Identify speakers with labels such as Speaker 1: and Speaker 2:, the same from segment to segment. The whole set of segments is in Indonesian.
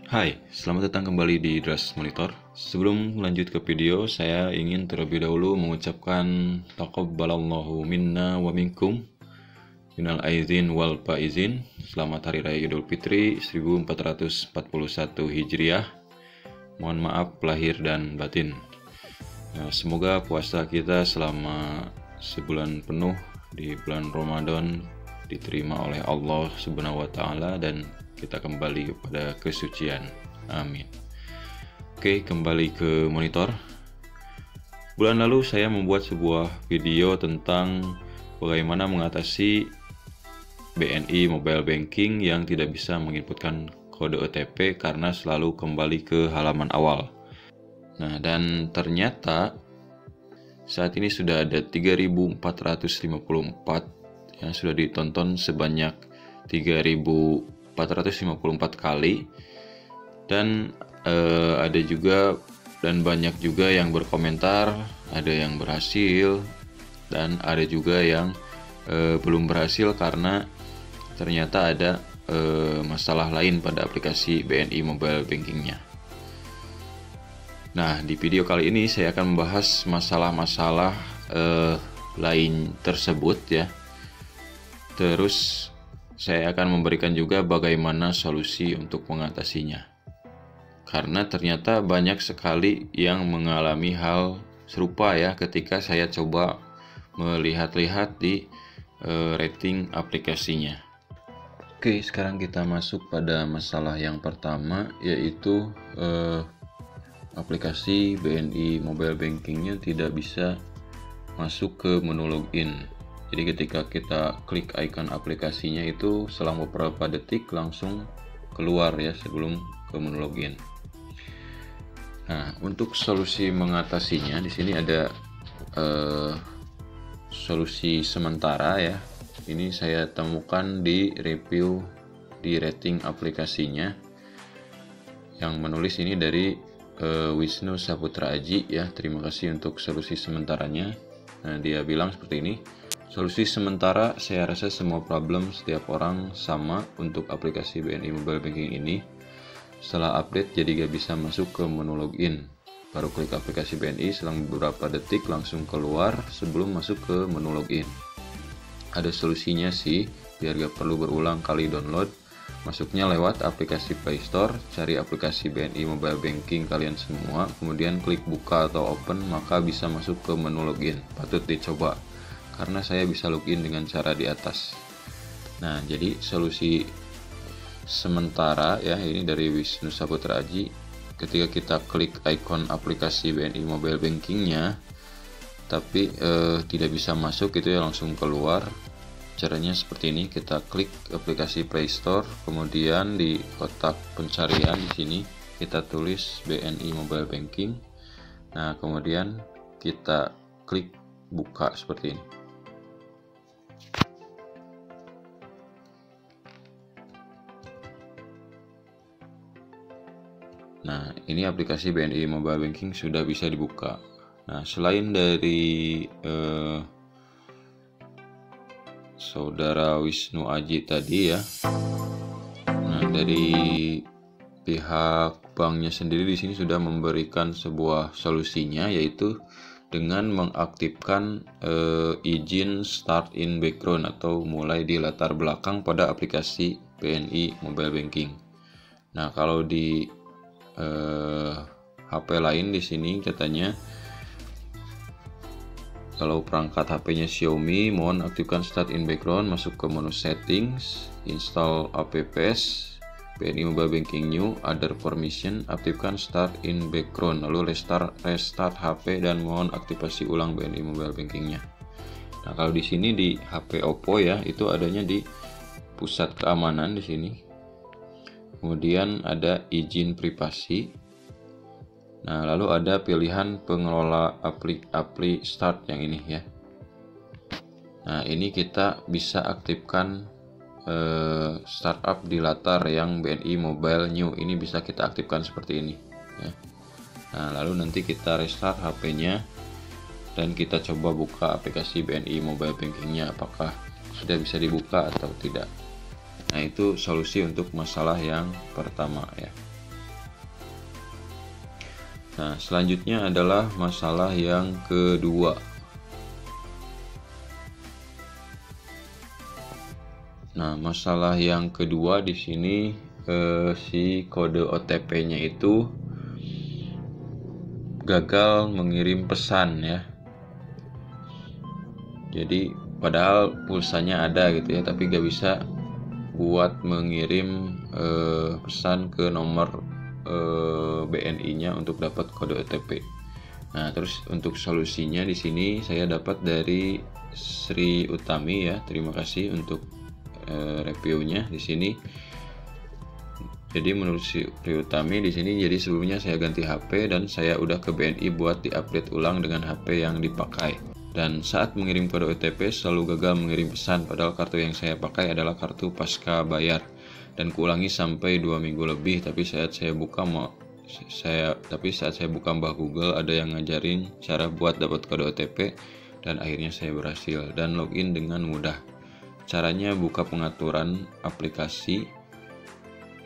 Speaker 1: Hai, selamat datang kembali di Dras Monitor. Sebelum lanjut ke video, saya ingin terlebih dahulu mengucapkan taqabbalallahu minna wa minkum minal aizin wal faizin. Selamat Hari Raya Idul Fitri 1441 Hijriah. Mohon maaf lahir dan batin. Semoga puasa kita selama sebulan penuh di bulan Ramadan diterima oleh Allah Subhanahu wa taala dan kita kembali kepada kesucian. Amin. Oke, kembali ke monitor. Bulan lalu saya membuat sebuah video tentang bagaimana mengatasi BNI Mobile Banking yang tidak bisa menginputkan kode OTP karena selalu kembali ke halaman awal. Nah, dan ternyata saat ini sudah ada 3.454 yang sudah ditonton sebanyak 3.454 kali, dan ada juga dan banyak juga yang berkomentar, ada yang berhasil dan ada juga yang belum berhasil karena ternyata ada masalah lain pada aplikasi BNI Mobile Bankingnya. Nah, di video kali ini saya akan membahas masalah-masalah lain tersebut ya. Terus saya akan memberikan juga bagaimana solusi untuk mengatasinya. Karena ternyata banyak sekali yang mengalami hal serupa ya ketika saya coba melihat-lihat di rating aplikasinya. Oke, sekarang kita masuk pada masalah yang pertama, yaitu aplikasi BNI Mobile Bankingnya tidak bisa masuk ke menu login. Jadi ketika kita klik icon aplikasinya itu selama beberapa detik langsung keluar ya sebelum ke menu login. Nah, untuk solusi mengatasinya di sini ada solusi sementara ya. Ini saya temukan di review di rating aplikasinya. Yang menulis ini dari Wisnu Saputra Aji ya. Terima kasih untuk solusi sementaranya. Nah, dia bilang seperti ini. Solusi sementara, saya rasa semua problem setiap orang sama untuk aplikasi BNI Mobile Banking ini. Setelah update jadi gak bisa masuk ke menu login. Baru klik aplikasi BNI, selang beberapa detik langsung keluar sebelum masuk ke menu login. Ada solusinya sih, biar gak perlu berulang kali download. Masuknya lewat aplikasi Play Store, cari aplikasi BNI Mobile Banking kalian semua, kemudian klik buka atau open, maka bisa masuk ke menu login. Patut dicoba, karena saya bisa login dengan cara di atas. Nah, jadi solusi sementara ya, ini dari Wisnu Saputra Aji. Ketika kita klik icon aplikasi BNI Mobile Bankingnya, tapi tidak bisa masuk itu ya, langsung keluar. Caranya seperti ini, kita klik aplikasi Play Store, kemudian di kotak pencarian di sini kita tulis BNI Mobile Banking. Nah, kemudian kita klik buka seperti ini. Nah, ini aplikasi BNI Mobile Banking sudah bisa dibuka. Nah, selain dari saudara Wisnu Aji tadi ya, nah dari pihak banknya sendiri di sini sudah memberikan sebuah solusinya, yaitu dengan mengaktifkan izin start in background atau mulai di latar belakang pada aplikasi BNI Mobile Banking. Nah, kalau di HP lain di sini katanya kalau perangkat HP-nya Xiaomi, mohon aktifkan start in background, masuk ke menu settings, install apps BNI Mobile Banking New, other permission, aktifkan start in background, lalu restart HP dan mohon aktifasi ulang BNI Mobile Bankingnya. Nah, kalau di sini di HP Oppo ya, itu adanya di pusat keamanan di sini. Kemudian ada izin privasi. Nah, lalu ada pilihan pengelola apli start yang ini ya. Nah, ini kita bisa aktifkan startup di latar yang BNI Mobile New. Ini bisa kita aktifkan seperti ini ya. Nah, lalu nanti kita restart HP-nya dan kita coba buka aplikasi BNI Mobile Bankingnya, apakah sudah bisa dibuka atau tidak. Nah, itu solusi untuk masalah yang pertama ya. Nah, selanjutnya adalah masalah yang kedua. Nah, masalah yang kedua di sini si kode OTP-nya itu gagal mengirim pesan ya. Jadi padahal pulsanya ada gitu ya, tapi gak bisa buat mengirim pesan ke nomor BNI-nya untuk dapat kode OTP. Nah, terus untuk solusinya di sini saya dapat dari Sri Utami ya. Terima kasih untuk reviewnya di sini. Jadi menurut Sri Utami di sini, jadi sebelumnya saya ganti HP dan saya udah ke BNI buat diupdate ulang dengan HP yang dipakai. Dan saat mengirim kode OTP selalu gagal mengirim pesan, padahal kartu yang saya pakai adalah kartu pasca bayar dan kuulangi sampai 2 minggu lebih. Tapi saat saya buka Mbah Google ada yang ngajarin cara buat dapat kode OTP dan akhirnya saya berhasil dan login dengan mudah. Caranya buka pengaturan aplikasi,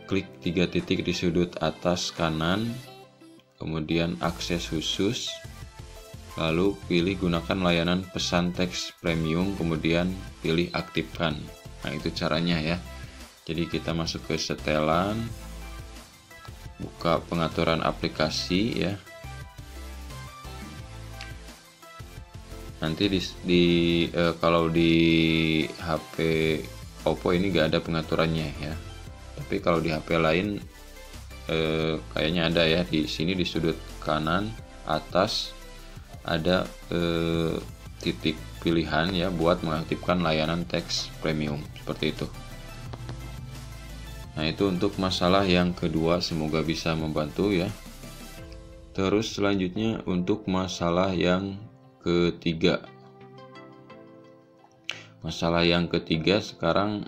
Speaker 1: klik 3 titik di sudut atas kanan, kemudian akses khusus, lalu pilih gunakan layanan pesan teks premium, kemudian pilih aktifkan. Nah, itu caranya ya. Jadi kita masuk ke setelan, buka pengaturan aplikasi ya. Nanti kalau di HP Oppo ini gak ada pengaturannya ya. Tapi kalau di HP lain kayaknya ada ya. Di sini di sudut kanan atas ada titik pilihan ya buat mengaktifkan layanan teks premium seperti itu. Nah, itu untuk masalah yang kedua, semoga bisa membantu ya. Terus selanjutnya untuk masalah yang ketiga. Masalah yang ketiga sekarang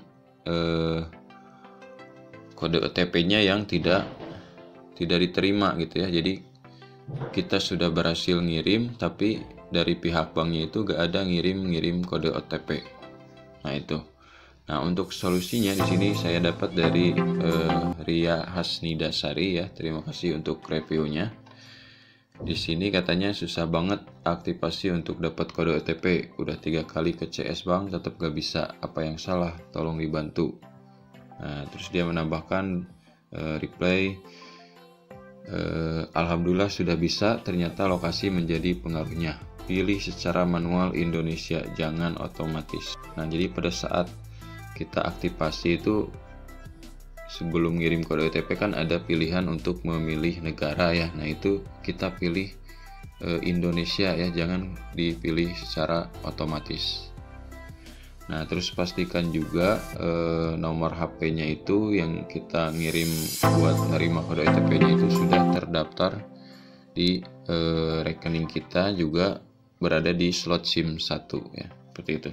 Speaker 1: kode OTP-nya yang tidak diterima gitu ya. Jadi kita sudah berhasil ngirim, tapi dari pihak banknya itu gak ada ngirim kode OTP. Nah, itu. Nah, untuk solusinya di sini saya dapat dari Ria Hasnidasari ya. Terima kasih untuk reviewnya. Di sini katanya susah banget aktivasi untuk dapat kode OTP. Udah 3 kali ke CS Bank tetap gak bisa. Apa yang salah? Tolong dibantu. Nah, terus dia menambahkan reply, alhamdulillah sudah bisa. Ternyata lokasi menjadi pengaruhnya. Pilih secara manual Indonesia, jangan otomatis. Nah, jadi pada saat kita aktivasi itu, sebelum ngirim kode OTP kan ada pilihan untuk memilih negara ya. Nah, itu kita pilih Indonesia ya, jangan dipilih secara otomatis. Nah, terus pastikan juga nomor HP-nya itu yang kita ngirim buat menerima kode OTP-nya itu sudah terdaftar di rekening kita, juga berada di slot SIM 1 ya, seperti itu.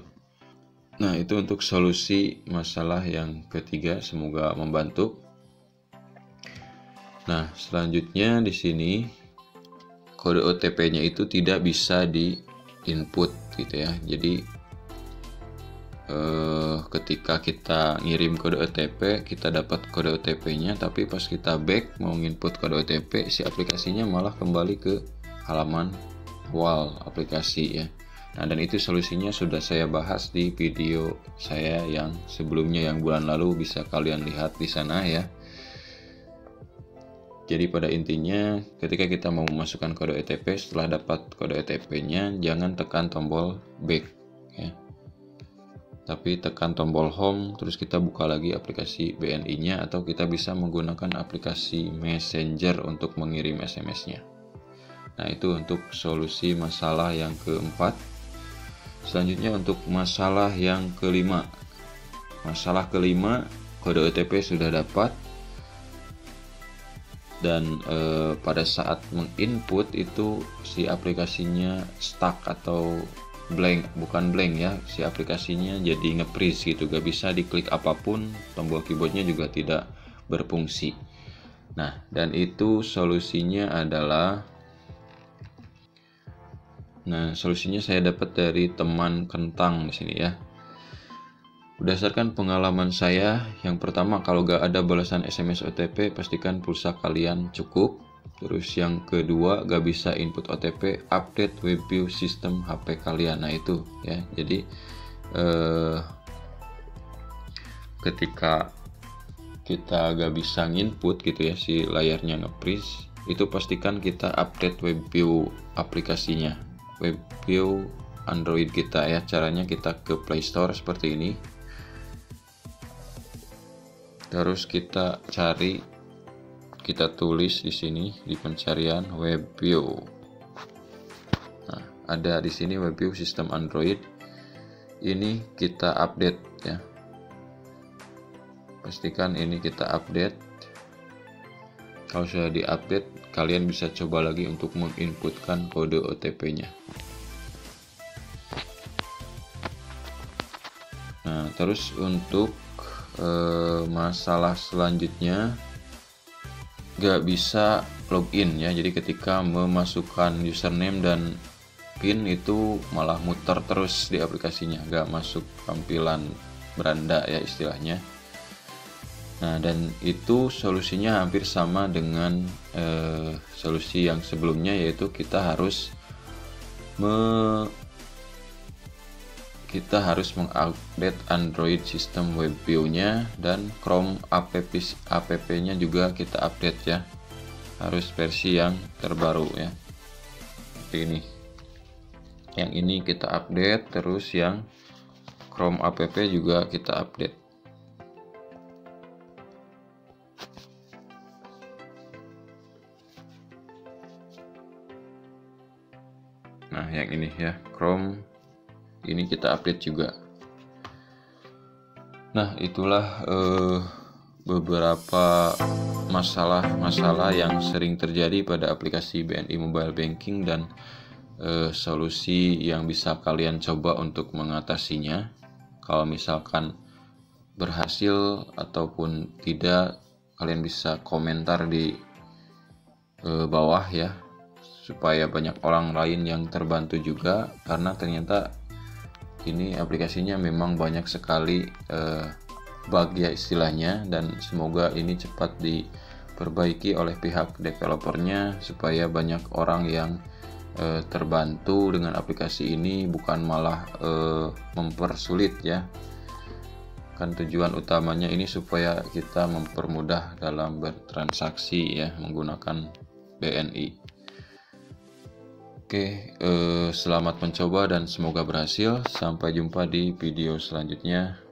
Speaker 1: Nah, itu untuk solusi masalah yang ketiga, semoga membantu. Nah, selanjutnya di sini kode OTP-nya itu tidak bisa di-input gitu ya. Jadi ketika kita ngirim kode OTP, kita dapat kode OTP-nya, tapi pas kita back mau input kode OTP, si aplikasinya malah kembali ke halaman awal aplikasi ya. Nah, dan itu solusinya sudah saya bahas di video saya yang sebelumnya, yang bulan lalu, bisa kalian lihat di sana ya. Jadi pada intinya ketika kita mau memasukkan kode OTP, setelah dapat kode OTP-nya jangan tekan tombol back ya. Tapi tekan tombol home, terus kita buka lagi aplikasi BNI-nya, atau kita bisa menggunakan aplikasi Messenger untuk mengirim SMS-nya. Nah, itu untuk solusi masalah yang keempat. Selanjutnya untuk masalah yang kelima. Masalah kelima, kode OTP sudah dapat, dan pada saat menginput itu si aplikasinya stuck atau blank, bukan blank ya, si aplikasinya jadi nge-freeze gitu, gak bisa diklik apapun, tombol keyboardnya juga tidak berfungsi. Nah, dan itu solusinya adalah, solusinya saya dapat dari teman kentang di sini ya. Berdasarkan pengalaman saya, yang pertama, kalau gak ada balasan SMS OTP, pastikan pulsa kalian cukup. Terus yang kedua, gak bisa input OTP, update WebView sistem HP kalian. Nah itu ya, jadi ketika kita gak bisa nginput gitu ya, si layarnya nge-freeze, itu pastikan kita update WebView aplikasinya, WebView Android kita ya. Caranya kita ke Play Store seperti ini, terus kita cari, kita tulis di sini di pencarian WebView. Nah, ada di sini WebView sistem Android. Ini kita update ya. Pastikan ini kita update. Kalau sudah diupdate, kalian bisa coba lagi untuk menginputkan kode OTP-nya. Nah, terus untuk masalah selanjutnya, gak bisa login ya. Jadi ketika memasukkan username dan PIN itu malah muter terus di aplikasinya, gak masuk tampilan beranda ya istilahnya. Nah, dan itu solusinya hampir sama dengan solusi yang sebelumnya, yaitu kita harus mengupdate Android sistem WebView-nya, dan Chrome app-nya juga kita update ya. Harus versi yang terbaru ya. Seperti ini. Yang ini kita update, terus yang Chrome app juga kita update. Nah, yang ini ya, Chrome ini kita update juga. Nah, itulah beberapa masalah yang sering terjadi pada aplikasi BNI Mobile Banking, dan solusi yang bisa kalian coba untuk mengatasinya. Kalau misalkan berhasil ataupun tidak, kalian bisa komentar di bawah ya, supaya banyak orang lain yang terbantu juga, karena ternyata ini aplikasinya memang banyak sekali bug ya istilahnya, dan semoga ini cepat diperbaiki oleh pihak developernya supaya banyak orang yang terbantu dengan aplikasi ini, bukan malah mempersulit ya. Kan tujuan utamanya ini supaya kita mempermudah dalam bertransaksi ya menggunakan BNI. Oke, selamat mencoba dan semoga berhasil. Sampai jumpa di video selanjutnya.